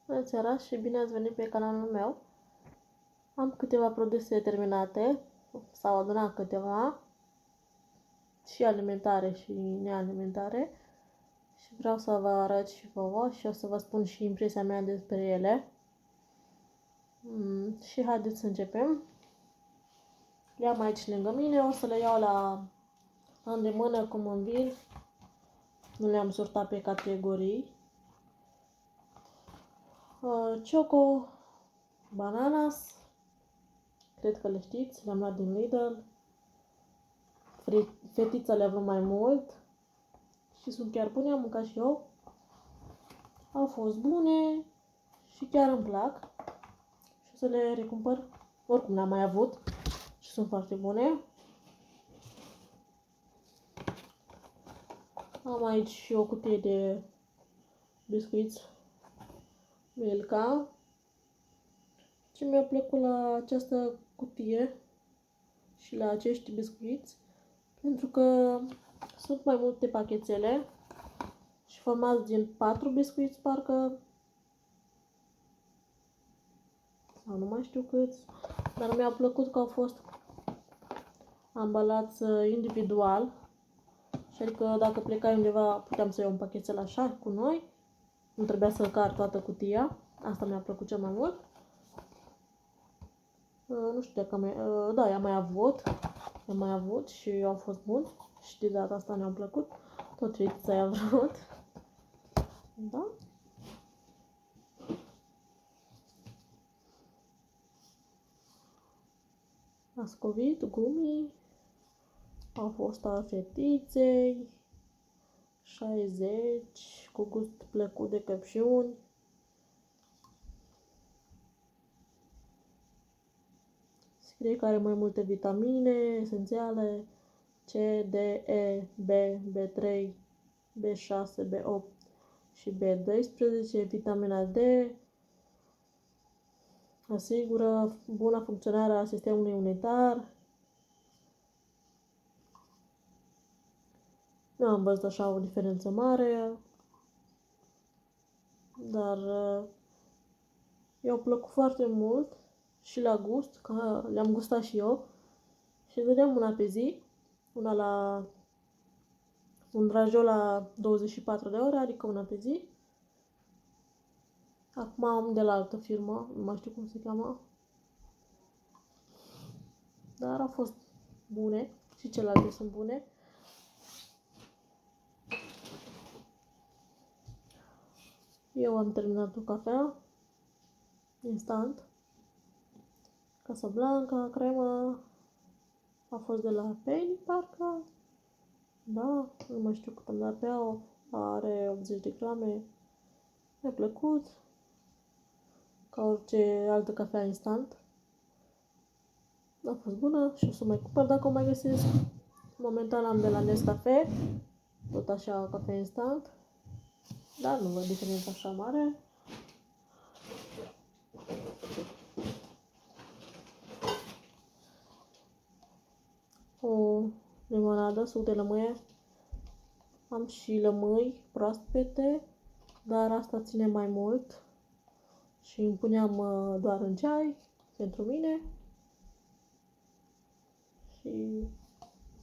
Bună seara și bine ați venit pe canalul meu. Am câteva produse terminate, s-au adunat câteva, și alimentare și nealimentare, și vreau să vă arăt și vouă și o să vă spun și impresia mea despre ele. Și haideți să începem. Le am aici lângă mine, o să le iau la îndemână cum îmi vin. Nu le-am sortat pe categorii. Choco, bananas, cred că le știți, le-am luat din Lidl. Fetița le-a vrut mai mult și sunt chiar bune, am mâncat și eu. Au fost bune și chiar îmi plac și o să le recumpăr. Oricum le-am mai avut și sunt foarte bune. Am aici și o cutie de biscuiți Milka. Ce mi-a plăcut la această cutie și la acești biscuiți, pentru că sunt mai multe pachetele și formați din 4 biscuiți, parcă, sau nu mai știu câți, dar mi-a plăcut că au fost ambalați individual, și adică dacă plecai undeva puteam să iau un pachetel așa cu noi, nu trebuia să car toată cutia. Asta mi-a plăcut cel mai mult. Nu știu dacă da, i-am mai avut și au fost buni și de data asta ne-au plăcut. Tot fetița i-a vrut. Da? Ascovit, gumii, au fost al fetiței, 60, cu gust plăcut de căpșuni. Scrie că are mai multe vitamine esențiale, C, D, E, B, B3, B6, B8 și B12, vitamina D, asigură buna funcționare a sistemului imunitar. Nu am văzut așa o diferență mare, dar i-au plăcut foarte mult și la gust, că le-am gustat și eu. Și dădeam una pe zi, un rajou la 24 de ore, adică una pe zi. Acum am de la altă firmă, nu mai știu cum se cheamă, dar au fost bune și celelalte sunt bune. Eu am terminat cu cafea instant, Casablanca, crema, a fost de la Penny, parcă, da, nu mai știu cât am dat pe ea, are 80 de grame, mi-a plăcut, ca orice altă cafea instant. A fost bună și o să mai cumpăr dacă o mai găsesc. Momentan am de la Nescafe, tot așa cafea instant, dar nu văd diferența așa mare. O limonadă, suc de lămâie. Am și lămâi proaspete, dar asta ține mai mult și îmi puneam doar în ceai pentru mine și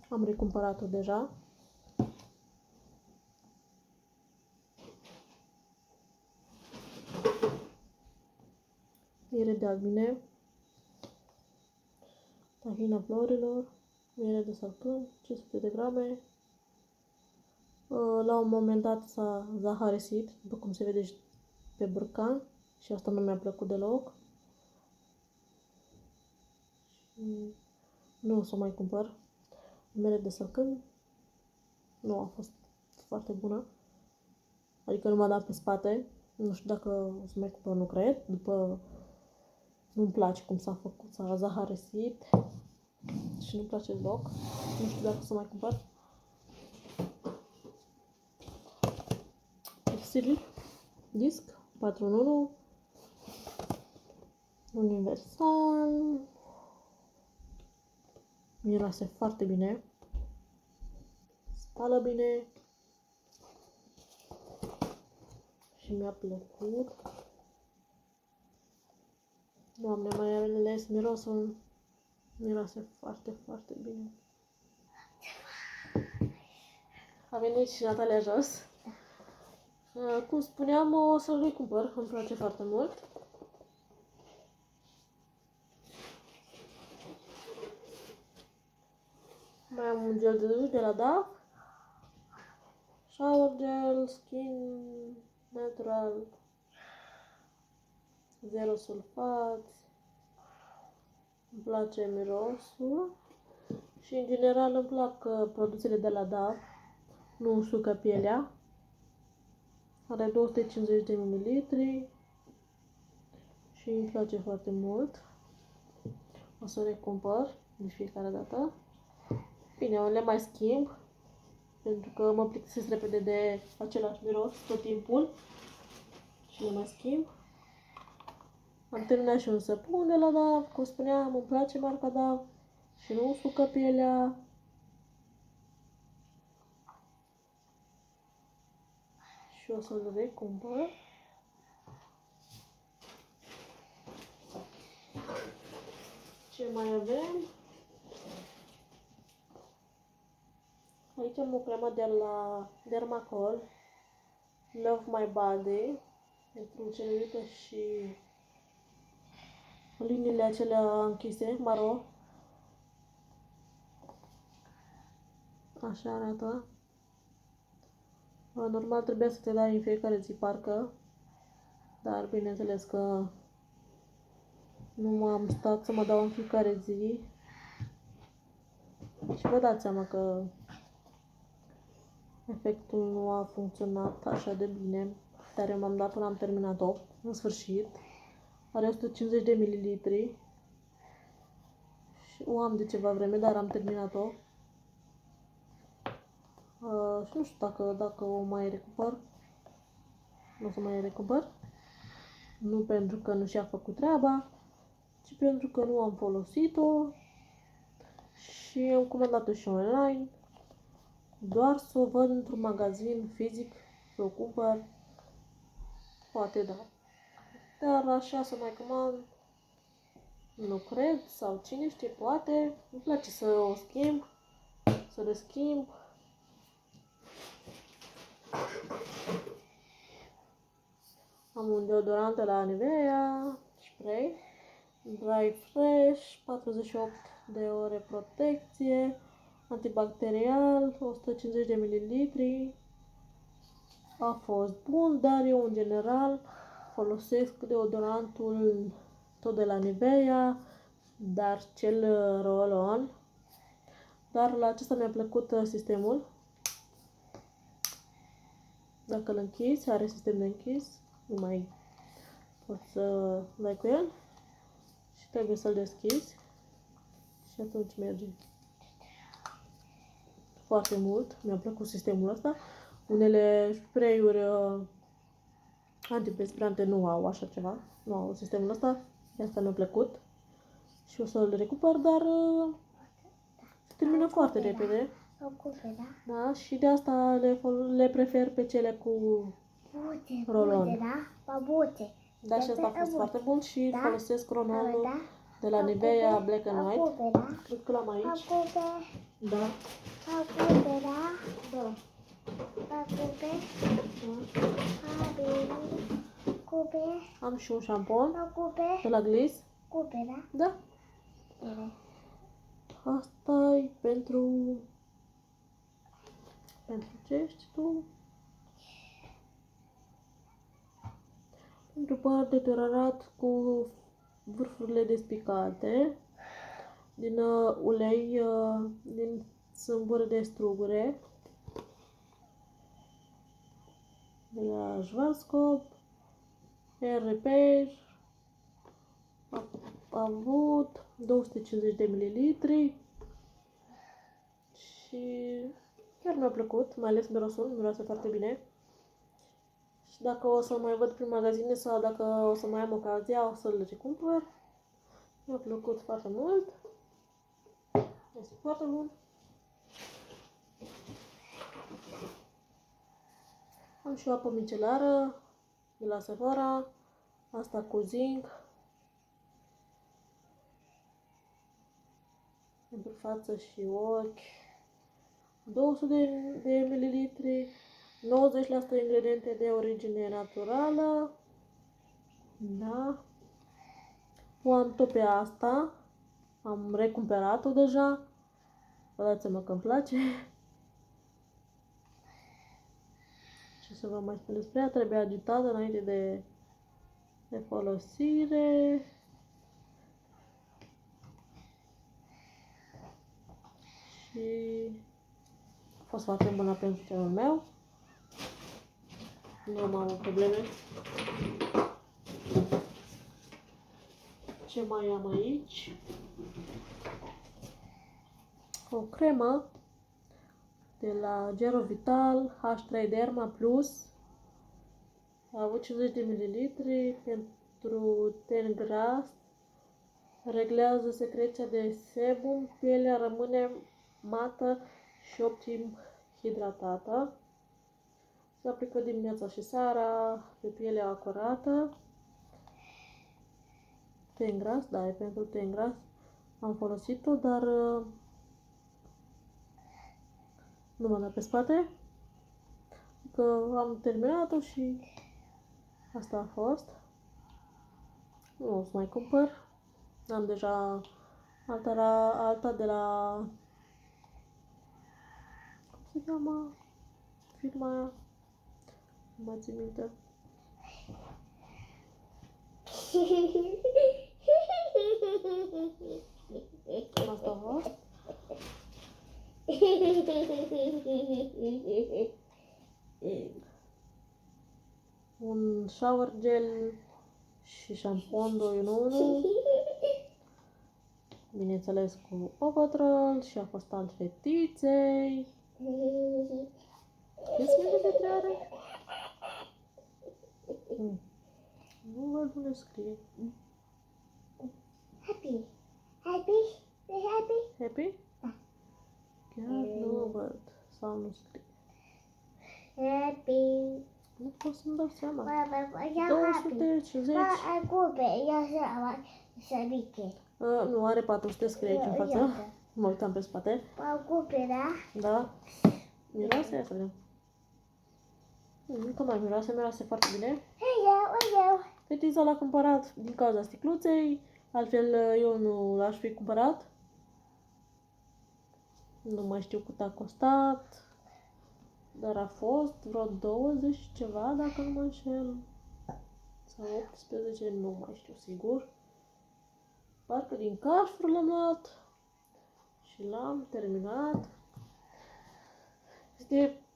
am recumpărat-o deja. Miere de albine, tahina florilor, miere de salcâm, 500 de grame. La un moment dat s-a zaharesit, după cum se vede și pe borcan, și asta nu mi-a plăcut deloc. Și nu o să mai cumpăr. Miere de salcâm nu a fost foarte bună, adică nu m-a dat pe spate. Nu știu dacă o să mai cumpăr, nu cred. După, nu-mi place cum s-a făcut, s-a zaharesit și nu-mi place deloc. Nu știu dacă o să mai cumpăr. Elixir disc 4 în 1, universal, miroase foarte bine, spală bine și mi-a plăcut. Doamne, mai ales mirosul miroase foarte, foarte bine. A venit și Natalia jos. Cum spuneam, o să-l cumpăr, îmi place foarte mult. Mai am un gel de duș de la Dove. Shower gel, skin natural, zero sulfați. Îmi place mirosul. Și în general îmi plac produsele de la Dove. Nu usucă pielea. Are 250 de ml. Și îmi place foarte mult. O să le cumpăr de fiecare dată. Bine, le mai schimb. Pentru că mă plictisesc repede de același miros tot timpul. Și le mai schimb. Am terminat și un săpun de la Dove. Cum spuneam, îmi place marca Dove. Și nu usucă pielea. Și o să-l recumpăr. Ce mai avem? Aici am o cremă de la Dermacol, Love My Body, pentru celulite și liniile acelea închise, maro. Așa arată. Normal trebuia să te dai în fiecare zi parcă, dar bineînțeles că nu m-am stat să mă dau în fiecare zi. Și vă dați seama că efectul nu a funcționat așa de bine, dar eu m-am dat până am terminat-o, în sfârșit. Are 150 de ml și o am de ceva vreme, dar am terminat-o. Și nu știu dacă o mai recuper. Nu o să mai recuper. Nu pentru că nu și-a făcut treaba, ci pentru că nu am folosit-o și am comandat-o și online. Doar să o văd într-un magazin fizic, să o cumpăr, poate da. Dar așa să mai comand, nu cred, sau cine știe, poate. Îmi place să o schimb, să le schimb. Am un deodorant de la Nivea, spray, Dry Fresh, 48 de ore protecție, antibacterial, 150 de ml. A fost bun, dar eu în general folosesc deodorantul tot de la Nivea, dar cel roll-on. Dar la acesta mi-a plăcut sistemul. Dacă îl închizi, are sistem de închis, nu mai poți să dai cu el și trebuie să-l deschizi și atunci merge. Foarte mult, mi-a plăcut sistemul ăsta. Unele spray-uri antiperspirante nu au așa ceva, nu au sistemul ăsta, de asta mi-a plăcut și o să-l recuper, dar se termină foarte repede. Da, și de asta le prefer pe cele cu rolon. Da, și asta a fost foarte bun și folosesc rolonul de la Nivea Black and White. Cred că l-am aici. Da. Da. Am și un șampon de la Gliss. Da. Asta e pentru ce ești tu? Pentru păr deteriorat cu vârfurile despicate, din ulei, din sâmbure de strugure, de la Schwarzkopf, Hair Repair, a avut 250 de ml și chiar mi-a plăcut, mai ales mirosul, miroase foarte bine. Și dacă o să mai văd prin magazine sau dacă o să mai am ocazia, o să-l recumpăr. Mi-a plăcut foarte mult. Este foarte bun. Am și o apă micelară de la Sephora. Asta cu zinc. față și ochi, 200 de mililitri, 90% ingrediente de origine naturală. Da. O am tot pe asta. Am recumpărat-o deja. Vă dați seama că îmi place. Ce să vă mai spun despre ea? Trebuie agitată înainte de folosire. Și a fost foarte bună pentru celul meu. Nu am avut probleme. Ce mai am aici? O cremă de la Gero Vital H3 Derma Plus. A avut 50 de ml pentru ten gras. Reglează secreția de sebum. Pielea rămâne mată și optim hidratată. Se aplică dimineața și seara pe pielea acurată. Ten gras, da, e pentru ten gras. Am folosit-o, dar nu m-am dat pe spate. Că am terminat-o și asta a fost. Nu o să mai cumpăr. Am deja alta de la... Cum se cheamă? Firma aia? Nu mai țin minte. Asta a fost. Un shower gel și șampon 2 în 1. Bineînțeles cu Paw Patrol și a fost al fetiței. Ce minte de treare? Nu văd unde scrie. Happy. Happy? Happy? Happy? Da. Chiar nu văd. Sau nu scrie. Happy. Nu pot să-mi dau seama. Eu happy. 250. Acube, eu să miche. Nu, are 400 scrie aici în față. Mă uitam pe spate. Acube, da? Da. Miroase? Ia să vedem. Încă mai miroase foarte bine. Eu. Fetița l-a cumpărat din cauza sticluței, altfel eu nu l-aș fi cumpărat. Nu mai știu cât a costat, dar a fost vreo 20 ceva, dacă nu mă înșel. Sau 18, nu mai știu sigur. Parcă din Carrefour l-am luat și l-am terminat.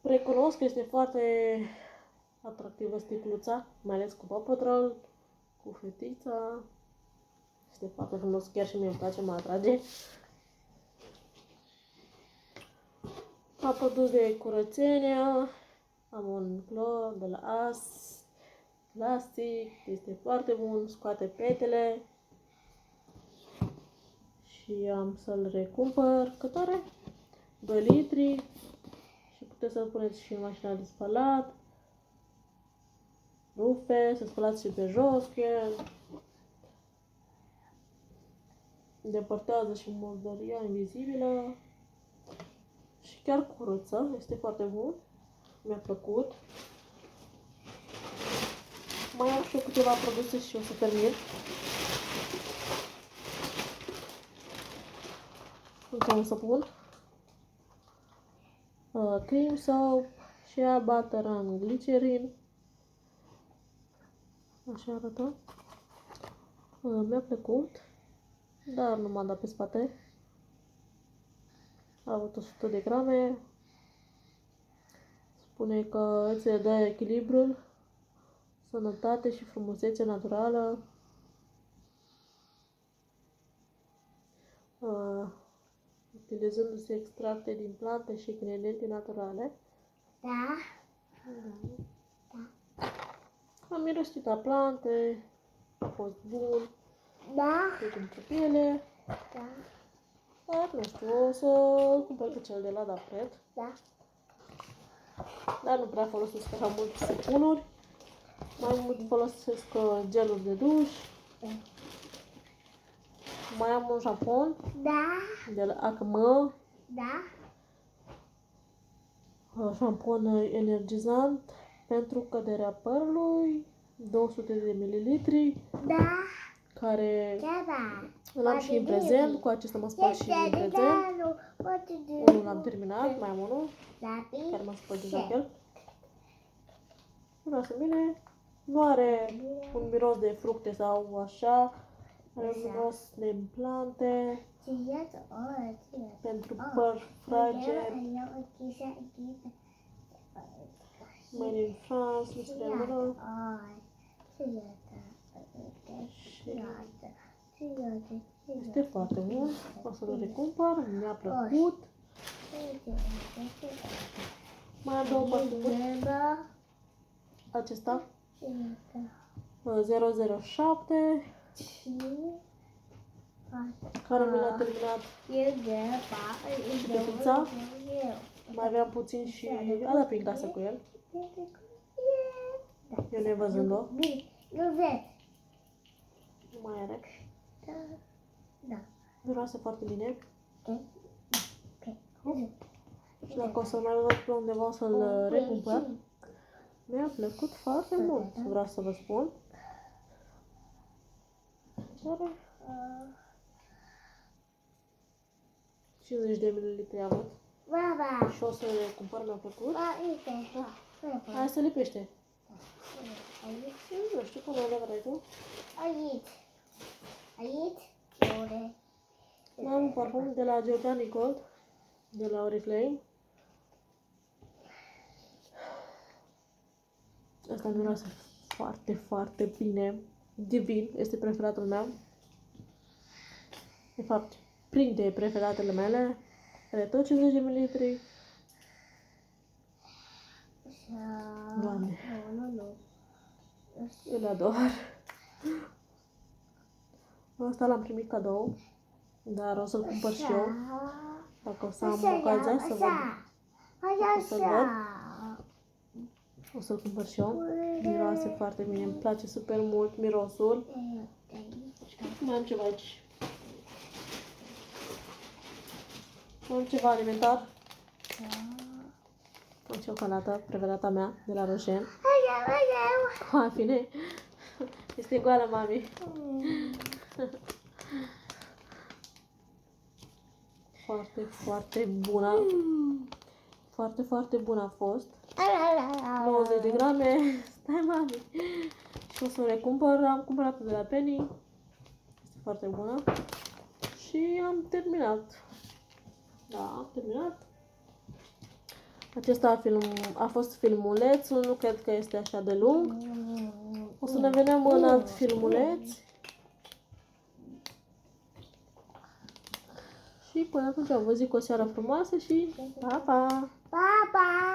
Recunosc că este foarte atractivă sticluța, mai ales cu Paw Patrol, cu fetița. Este foarte frumos, chiar și mie îmi place, mă atrage. Am produs de curățenia, am un clor de la As, plastic, este foarte bun, scoate petele și am să-l recumpăr. Cât are? 2 litri și puteți să-l puneți și în mașina de spălat. Rufe, să spălați și pe jos cu el. Depărtează și murdăria invizibilă. Și chiar curăță, este foarte bun. Mi-a plăcut. Mai am și eu câteva produse și o să termin. Încă un săpun. Cream soap, shea butter and glycerin. Așa arată. Mi-a plăcut, dar nu m-am dat pe spate. A avut 100 de grame. Spune că îți dă echilibrul, sănătate și frumusețe naturală. Utilizându-se extracte din plante și ingrediente naturale. Da. Am mirosit la plante, a fost bun, Da. pentru piele, Da. dar nu știu, o să cumpăr pe cel de la Dapret, Da. dar nu prea folosesc așa mult sapunuri, mai mult folosesc geluri de duș, Mai am un șampon Da. de la Acme, Da. șampon energizant pentru căderea părului, 200 de mililitri, Da. care Da. îl am și în prezent, cu acesta mă spăl și în prezent. Unul l-am terminat, mai am unul, care mă spăl deja pe el. Miroase bine, nu are un miros de fructe sau așa, are un miros de implante, pentru păr frager, made in France, nu știu de mână. Și este foarte bun, o să-l recumpăr, mi-a plăcut. Mai am două parfumuri, acesta 007, care mi l-a terminat și pe pizza. Mai aveam puțin și a dat prin casă cu el, eu nevăzând-o. Nu vezi. Nu mai are. Da. Miroase foarte bine. Ok. Și dacă o să mai văd pe undeva o să-l recumpăr. Mi-a plăcut foarte mult, vreau să vă spun. Are 50 de mililitri am avut. Baba. Și o să le cumpăr, mi-a plăcut. Uite. Hai să lipește. Aici. Nu știu cum le vrei tu. Aici. Aici. Ore. Mai am un parfum de la Giordani Gold, de la Oriflame. Asta miroase foarte, foarte bine. Divin, este preferatul meu. De fapt, printre preferatele mele. Are tot 50 de mililitri. Doamne, Nu. îl ador. Asta l-am primit cadou, dar o să-l cumpăr și eu. Dacă o să am ocazia să văd, o să-l cumpăr și eu. Miroase foarte bine, îmi place super mult mirosul. Mai am ceva aici. Mai am ceva alimentar. O ciocolată preferata mea, de la Roșen. Cu afine. Este goală, mami. Foarte, foarte bună. Foarte, foarte bună a fost. 90 de grame. Stai, mami. Și o să o recumpăr. Am cumpărat de la Penny. Este foarte bună. Și am terminat. Da, am terminat. Acesta a fost filmulețul. Nu cred că este așa de lung. O să ne vedem în alt filmuleț. Și până atunci vă zic o seară frumoasă și pa, pa! Baba.